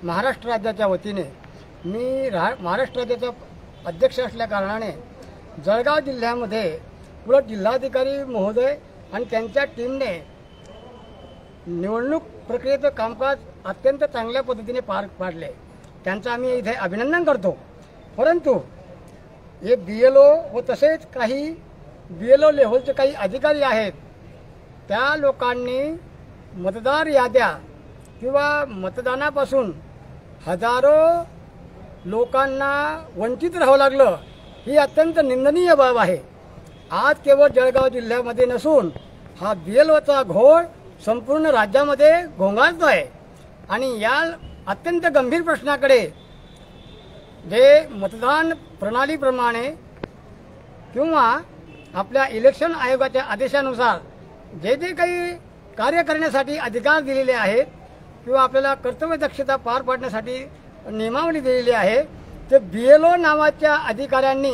महाराष्ट्र राज्याच्या वतीने मी महाराष्ट्र राज्याचा अध्यक्ष असल्या कारणाने जळगाव जिल्ह्यामध्ये उलट जिल्हाधिकारी महोदय आणि त्यांच्या टीमने निवडणूक प्रक्रियेचं कामकाज अत्यंत चांगल्या पद्धतीने पार पाडले, त्यांचं आम्ही इथे अभिनंदन करतो। परंतु हे BLO व तसेच काही BLO लेव्हलचे काही अधिकारी आहेत, त्या लोकांनी मतदार याद्या किंवा मतदानापासून हजारो लोकांना वंचित राहावं लागलं, ही अत्यंत निंदनीय बाब आहे। आज केवळ जळगाव जिल्ह्यामध्ये नसून हा BLOचा घोळ संपूर्ण राज्यामध्ये घोंघाळतो आहे आणि या अत्यंत गंभीर प्रश्नाकडे जे मतदान प्रणालीप्रमाणे किंवा आपल्या इलेक्शन आयोगाच्या आदेशानुसार जे जे काही कार्य करण्यासाठी अधिकार दिलेले आहेत किंवा आपल्याला कर्तव्य दक्षता पार पाडण्यासाठी नियमावली दिलेली आहे, ते BLO नावाच्या अधिकाऱ्यांनी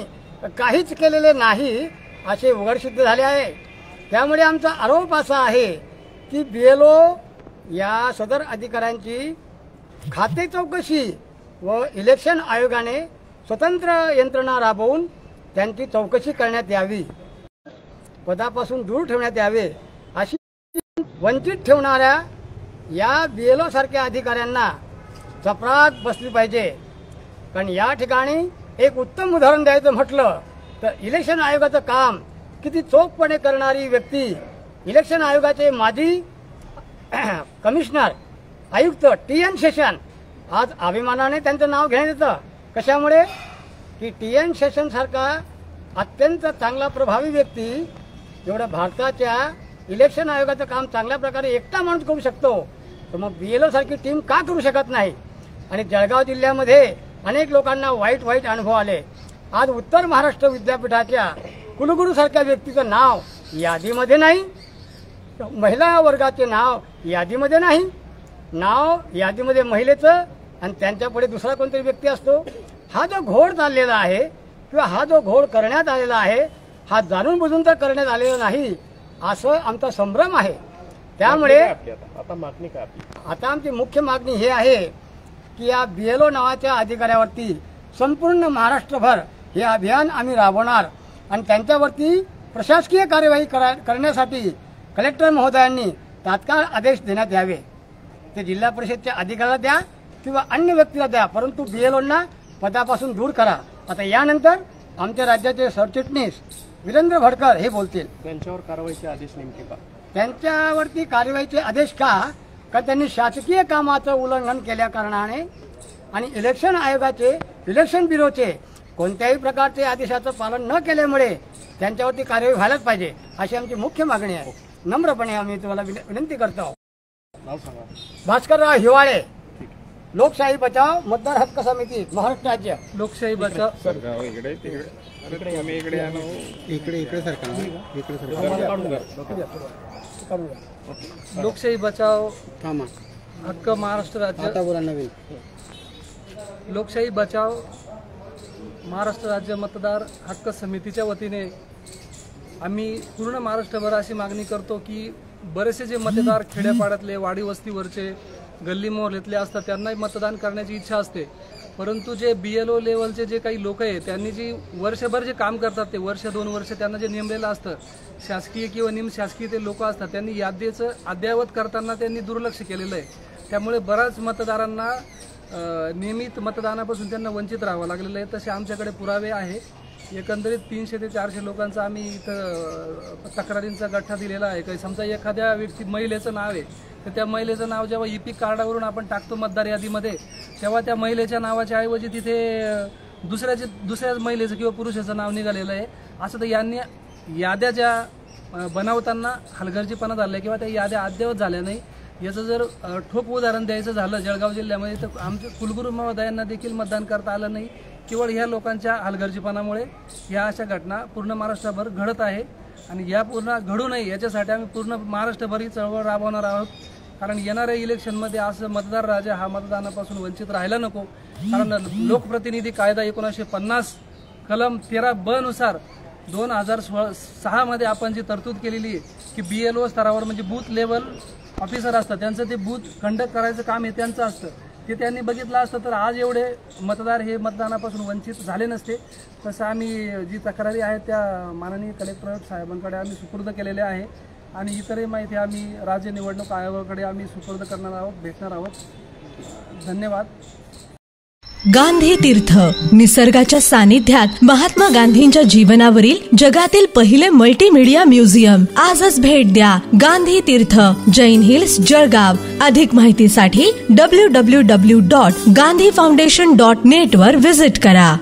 काहीच केलेले नाही असे उघड सिद्ध झाले आहे। त्यामुळे आमचा आरोप असा आहे की BLO या सदर अधिकाऱ्यांची खाते चौकशी व इलेक्शन आयोगाने स्वतंत्र यंत्रणा राबवून त्यांची चौकशी करण्यात यावी, पदापासून दूर ठेवण्यात यावे, अशी वंचित ठेवणाऱ्या या BLO सारख्या अधिकाऱ्यांना चपराक बसली पाहिजे। कारण या ठिकाणी एक उत्तम उदाहरण द्यायचं म्हटलं तर इलेक्शन आयोगाचं काम किती चोखपणे करणारी व्यक्ती इलेक्शन आयोगाचे माजी कमिशनर आयुक्त TN शेषन आज अभिमानाने त्यांचं नाव घेण्यात येतं। कशामुळे की TN शेषन सारखा अत्यंत चांगला प्रभावी व्यक्ती एवढ्या भारताच्या इलेक्शन आयोगाचं काम चांगल्या प्रकारे एकटा माणूस करू शकतो, तर मग BLO सारखी टीम का करू शकत नाही। आणि जळगाव जिल्ह्यामध्ये अनेक लोकांना वाईट अनुभव आले। आज उत्तर महाराष्ट्र विद्यापीठाच्या कुलगुरू सारख्या व्यक्तीचं नाव यादीमध्ये नाही, महिला वर्गाचे नाव यादीमध्ये नाही, नाव यादीमध्ये महिलेचं आणि त्यांच्यापुढे दुसरा कोणतरी व्यक्ती असतो। हा जो घोळ चाललेला आहे किंवा हा जो घोळ करण्यात आलेला आहे, हा जाणून बुजून तर करण्यात आलेला नाही असं आमचा संभ्रम आहे। त्यामुळे आता आमची मुख्य मागणी हे आहे की या BLO नावाच्या अधिकाऱ्यावरती संपूर्ण महाराष्ट्रभर हे अभियान आम्ही राबवणार आणि त्यांच्यावरती प्रशासकीय कार्यवाही करण्यासाठी कलेक्टर महोदयांनी तात्काळ आदेश देण्यात यावे। ते जिल्हा परिषदच्या अधिकाऱ्याला द्या किंवा अन्य व्यक्तीला द्या, परंतु BLOंना पदापासून दूर करा। आता यानंतर आमच्या राज्याचे सरचिटणीस वीरेंद्र भडकर हे बोलतील। त्यांच्यावर कारवाईचे आदेश नेमके का? त्यांच्यावरती कारवाईचे आदेश का त्यांनी शासकीय कामाचं उल्लंघन केल्या कारणाने आणि इलेक्शन आयोगाचे इलेक्शन ब्युरोचे कोणत्याही प्रकारचे आदेशाचं पालन न केल्यामुळे त्यांच्यावरती कार्यवाही व्हायलाच पाहिजे अशी आमची मुख्य मागणी आहे। नम्रपणे आम्ही तुम्हाला विनंती करतो। भास्करराव हिवाळे, लोकशाही बचाव मतदार हक्क समिती, महाराष्ट्र राज्य। लोकशाही बचाव लोकशाही बचाव हक्क महाराष्ट्र राज्य लोकशाही बचाव महाराष्ट्र राज्य मतदार हक्क समितीच्या वतीने आम्ही पूर्ण महाराष्ट्रभर अशी मागणी करतो की बरेचसे जे मतदार खेड्यापाड्यातले वाडी वस्तीवरचे गल्ली मोहल्ल्यातले असतात त्यांनाही मतदान करण्याची इच्छा असते, परंतु जे BLO लेवलचे जे काही लोक आहेत त्यांनी जी वर्षभर जे काम करतात ते वर्ष 2 वर्ष त्यांना जे नेमलेलं असतं शासकीय किंवा निमशासकीय ते लोक असतात त्यांनी यादीचं अद्ययावत करताना त्यांनी दुर्लक्ष केलेलं आहे। त्यामुळे बऱ्याच मतदारांना नियमित मतदानापासून त्यांना वंचित राहावं लागलेलं आहे। तसे आमच्याकडे पुरावे आहे। एकंदरीत 300 ते 400 लोकांचा आम्ही इथं तक्रारींचा गठ्ठा दिलेला आहे। काही समजा एखाद्या महिलेचं नाव आहे तर त्या महिलेचं नाव जेव्हा EPIC कार्डावरून आपण टाकतो मतदार यादीमध्ये, तेव्हा त्या महिलेच्या नावाच्या ऐवजी तिथे दुसऱ्याच महिलेचं किंवा पुरुषाचं नाव निघालेलं आहे। असं तर यांनी याद्या ज्या बनवताना हलगर्जीपणा झाला किंवा त्या याद्या अद्ययावत झाल्या नाही, याचं जर ठोक उदाहरण द्यायचं झालं जळगाव जिल्ह्यामध्ये तर आमच्या कुलगुरू महोदयांना देखील मतदान करता आलं नाही। केवळ ह्या लोकांच्या हलगर्जीपणामुळे ह्या अशा घटना पूर्ण महाराष्ट्रभर घडत आहे आणि या पूर्ण घडू नये याच्यासाठी आम्ही पूर्ण महाराष्ट्रभर ही चळवळ राबवणार आहोत। कारण येणाऱ्या इलेक्शनमध्ये असं मतदार राजा हा मतदानापासून वंचित राहायला नको। कारण लोकप्रतिनिधी कायदा 1950 कलम 13B नुसार 2006 मध्ये आपण जी तरतूद केलेली आहे की BLO स्तरावर म्हणजे बूथ लेवल ऑफिसर असतात त्यांचं ते बूथ कंडक्ट करायचं काम हे त्यांचं असतं। ते त्यांनी बघितलं असतं तर आज एवढे मतदार हे मतदानापासून वंचित झाले नसते. तसं आम्ही जी तक्रारी आहेत त्या माननीय कलेक्टर साहेबांकडे आम्ही सुपूर्द केलेल्या आहे आणि इतरही माहिती आम्ही राज्य निवडणूक आयोगाकडे आम्ही सुपूर्द करणार आहोत, भेटणार आहोत. धन्यवाद. गांधी तीर्थ, निसर्गाच्या सानिध्यात महात्मा गांधींच्या जीवनावरील जगातील पहिले मल्टीमीडिया म्युझियम. आजच भेट द्या. गांधी तीर्थ, जैन हिल्स, जळगाव. अधिक माहितीसाठी www.gandhifoundation.net वर व्हिजिट करा.